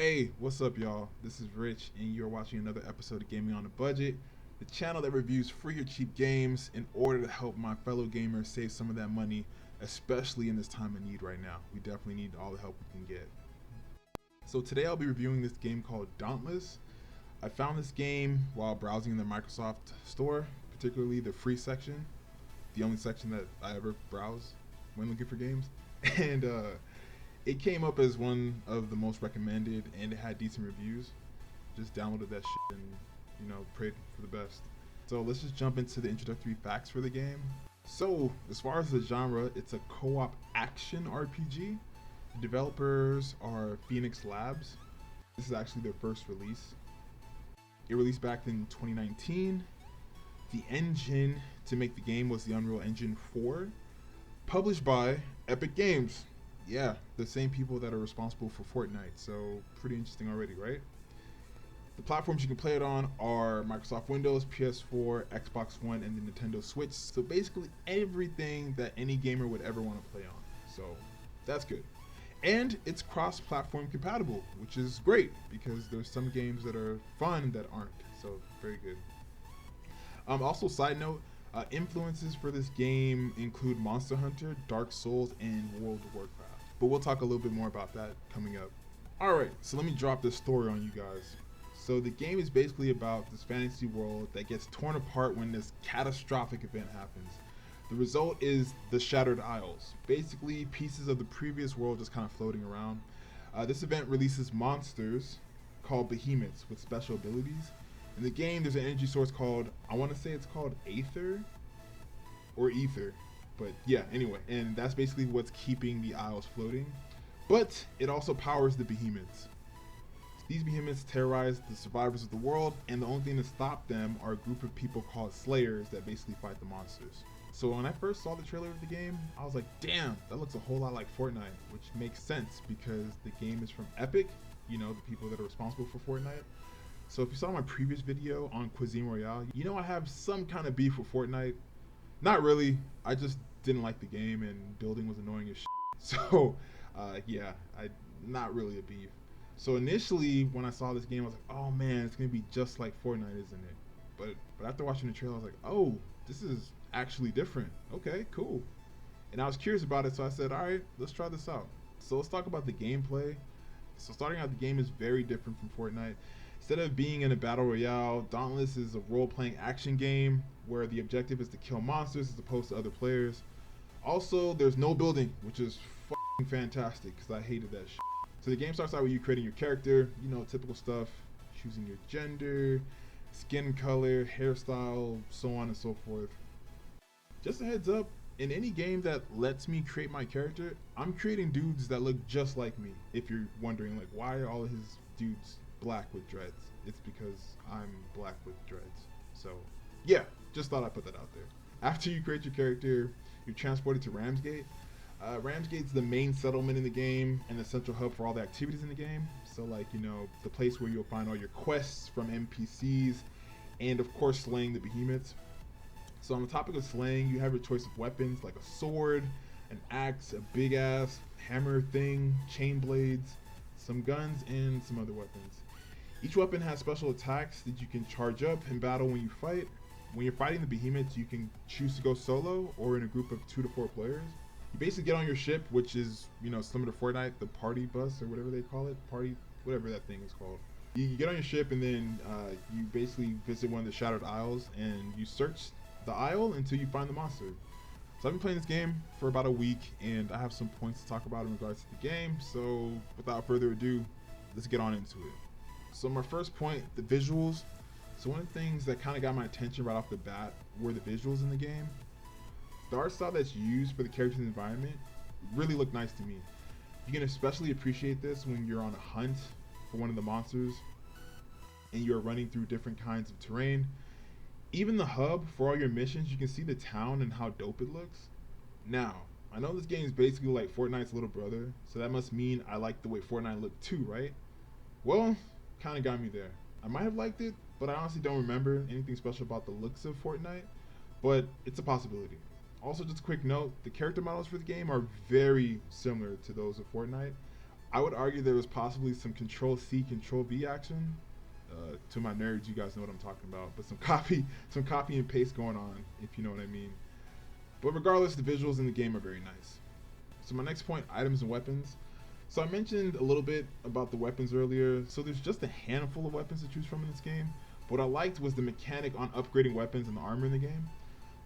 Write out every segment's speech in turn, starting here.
Hey, what's up, y'all? This is Rich, and you're watching another episode of Gaming on a Budget, the channel that reviews free or cheap games in order to help my fellow gamers save some of that money, especially in this time of need right now. We definitely need all the help we can get. So today I'll be reviewing this game called Dauntless. I found this game while browsing in the Microsoft store, particularly the free section, the only section that I ever browse when looking for games. And it came up as one of the most recommended, and it had decent reviews. Just downloaded that shit and prayed for the best. So let's just jump into the introductory facts for the game. So as far as the genre, it's a co-op action RPG. The developers are Phoenix Labs. This is actually their first release. It released back in 2019. The engine to make the game was the Unreal Engine 4, published by Epic Games. Yeah, the same people that are responsible for Fortnite, so pretty interesting already, right? The platforms you can play it on are Microsoft Windows, PS4, Xbox One, and the Nintendo Switch. So basically everything that any gamer would ever want to play on. So that's good. And it's cross-platform compatible, which is great because there's some games that are fun that aren't. So very good. Also, side note, influences for this game include Monster Hunter, Dark Souls, and World of Warcraft. But we'll talk a little bit more about that coming up. Alright, so let me drop this story on you guys. So the game is basically about this fantasy world that gets torn apart when this catastrophic event happens. The result is the Shattered Isles. Basically, pieces of the previous world just kind of floating around. This event releases monsters called Behemoths with special abilities. In the game, there's an energy source called, I want to say it's called Aether or Ether. But yeah, anyway, and that's basically what's keeping the Isles floating. But it also powers the Behemoths. These Behemoths terrorize the survivors of the world, and the only thing to stop them are a group of people called Slayers that basically fight the monsters. So when I first saw the trailer of the game, I was like, damn, that looks a whole lot like Fortnite, which makes sense because the game is from Epic, the people that are responsible for Fortnite. So if you saw my previous video on Cuisine Royale, I have some kind of beef with Fortnite. Not really, I just didn't like the game and building was annoying as shit. So yeah, not really a beef. So initially when I saw this game, I was like, oh man, it's gonna be just like Fortnite, isn't it? But after watching the trailer, I was like, oh, this is actually different. Okay, cool. And I was curious about it, so I said, all right, let's try this out. So let's talk about the gameplay. So starting out, the game is very different from Fortnite. Instead of being in a battle royale, Dauntless is a role-playing action game where the objective is to kill monsters as opposed to other players. Also, there's no building, which is f***ing fantastic because I hated that shit. So the game starts out with you creating your character, typical stuff, choosing your gender, skin color, hairstyle, so on and so forth. Just a heads up, in any game that lets me create my character, I'm creating dudes that look just like me. If you're wondering, like, why are all of his dudes black with dreads? It's because I'm black with dreads. So yeah, just thought I'd put that out there. After you create your character, you're transported to Ramsgate. Ramsgate's the main settlement in the game and the central hub for all the activities in the game. So like, the place where you'll find all your quests from NPCs and of course slaying the Behemoths. So on the topic of slaying, you have your choice of weapons like a sword, an axe, a big ass hammer thing, chain blades, some guns, and some other weapons. Each weapon has special attacks that you can charge up in battle when you fight. When you're fighting the Behemoths, you can choose to go solo or in a group of 2 to 4 players. You basically get on your ship, which is, similar to Fortnite, the party bus or whatever they call it, whatever that thing is called. You get on your ship and then you basically visit one of the Shattered Isles and you search the isle until you find the monster. So I've been playing this game for about a week and I have some points to talk about in regards to the game. So without further ado, let's get on into it. So my first point, the visuals. So one of the things that kind of got my attention right off the bat were the visuals in the game. The art style that's used for the character's environment really looked nice to me. You can especially appreciate this when you're on a hunt for one of the monsters and you're running through different kinds of terrain. Even the hub for all your missions, you can see the town and how dope it looks. Now, I know this game is basically like Fortnite's little brother, so that must mean I like the way Fortnite looked too, right? Well, kind of got me there. I might have liked it, but I honestly don't remember anything special about the looks of Fortnite, but it's a possibility. Also, just a quick note, the character models for the game are very similar to those of Fortnite. I would argue there was possibly some Control C, Control V action. To my nerds, you guys know what I'm talking about. But some copy and paste going on, if you know what I mean. But regardless, the visuals in the game are very nice. So my next point, items and weapons. So I mentioned a little bit about the weapons earlier. So there's just a handful of weapons to choose from in this game. But what I liked was the mechanic on upgrading weapons and the armor in the game.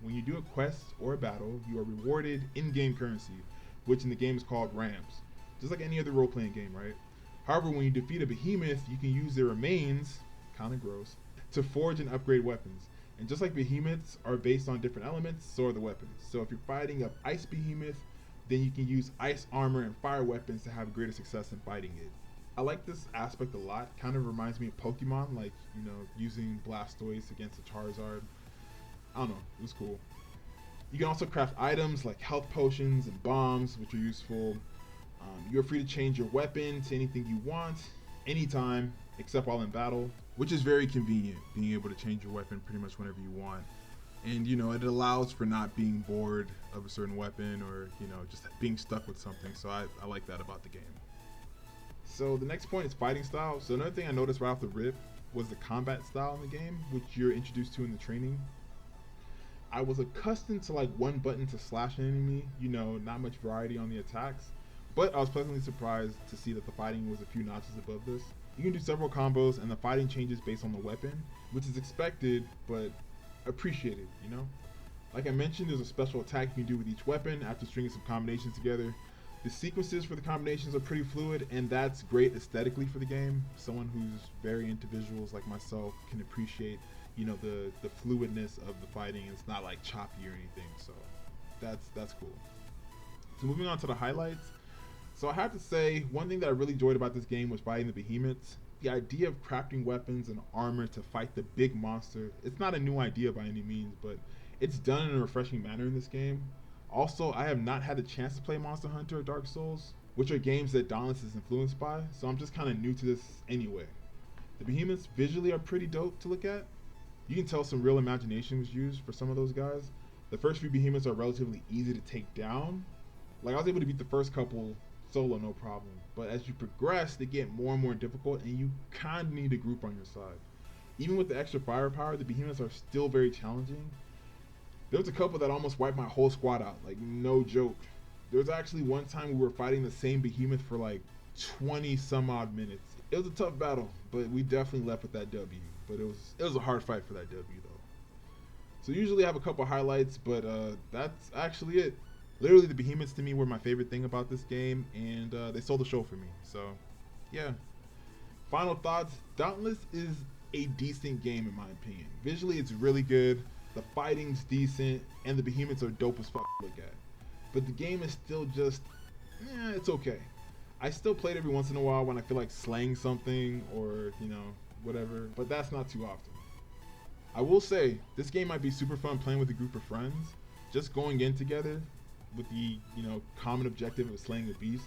When you do a quest or a battle, you are rewarded in-game currency, which in the game is called rams. Just like any other role-playing game, right? However, when you defeat a behemoth, you can use their remains, kind of gross, to forge and upgrade weapons. And just like behemoths are based on different elements, so are the weapons. So if you're fighting an ice behemoth, then you can use ice armor and fire weapons to have greater success in fighting it. I like this aspect a lot. Kind of reminds me of Pokemon, like, you know, using Blastoise against a Charizard. I don't know, it was cool. You can also craft items like health potions and bombs, which are useful. You're free to change your weapon to anything you want, anytime, except while in battle, which is very convenient, being able to change your weapon pretty much whenever you want. And, you know, it allows for not being bored of a certain weapon or, you know, just being stuck with something. So I like that about the game. So the next point is fighting style. So another thing I noticed right off the rip was the combat style in the game, which you're introduced to in the training. I was accustomed to like one button to slash an enemy, you know, not much variety on the attacks. But I was pleasantly surprised to see that the fighting was a few notches above this. You can do several combos and the fighting changes based on the weapon, which is expected, but appreciated, you know? Like I mentioned, there's a special attack you can do with each weapon after stringing some combinations together. The sequences for the combinations are pretty fluid, and that's great aesthetically for the game. Someone who's very into visuals like myself can appreciate, you know, the fluidness of the fighting, and it's not like choppy or anything, so that's cool. So moving on to the highlights. So I have to say, one thing that I really enjoyed about this game was fighting the behemoths. The idea of crafting weapons and armor to fight the big monster, it's not a new idea by any means, but it's done in a refreshing manner in this game. Also, I have not had the chance to play Monster Hunter or Dark Souls, which are games that Dauntless is influenced by, so I'm just kind of new to this anyway. The behemoths visually are pretty dope to look at. You can tell some real imagination was used for some of those guys. The first few behemoths are relatively easy to take down. Like, I was able to beat the first couple solo, no problem. But as you progress, they get more and more difficult, and you kind of need a group on your side. Even with the extra firepower, the behemoths are still very challenging. There was a couple that almost wiped my whole squad out, like no joke. There was actually one time we were fighting the same behemoth for like 20 some odd minutes. It was a tough battle, but we definitely left with that W. But it was a hard fight for that W though. So usually I have a couple highlights, but that's actually it. Literally, the behemoths to me were my favorite thing about this game, and they stole the show for me. So, yeah. Final thoughts. Dauntless is a decent game in my opinion. Visually, it's really good. The fighting's decent, and the behemoths are dope as fuck to look at. But the game is still just, it's okay. I still play it every once in a while when I feel like slaying something or, you know, whatever. But that's not too often. I will say, this game might be super fun playing with a group of friends. Just going in together with the, you know, common objective of slaying a beast,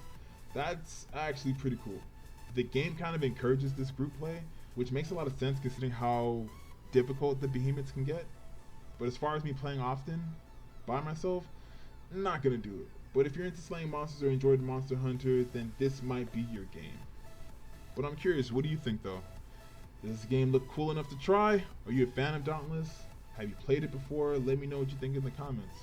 that's actually pretty cool. The game kind of encourages this group play, which makes a lot of sense considering how difficult the behemoths can get. But as far as me playing often by myself, not gonna do it. But if you're into slaying monsters or enjoyed Monster Hunter, then this might be your game. But I'm curious, what do you think though? Does this game look cool enough to try? Are you a fan of Dauntless? Have you played it before? Let me know what you think in the comments.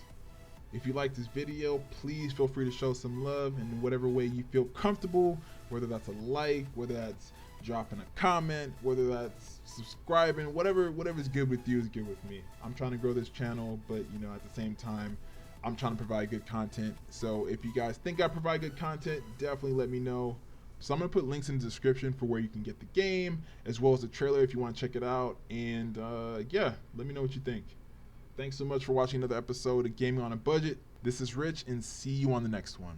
If you like this video, please feel free to show some love in whatever way you feel comfortable, whether that's a like, whether that's dropping a comment, whether that's subscribing, whatever's good with you is good with me. I'm trying to grow this channel, but you know, at the same time, I'm trying to provide good content. So if you guys think I provide good content, definitely let me know. So I'm gonna put links in the description for where you can get the game, as well as the trailer if you want to check it out. And yeah, let me know what you think. Thanks so much for watching another episode of Gaming on a Budget. This is Rich, and see you on the next one.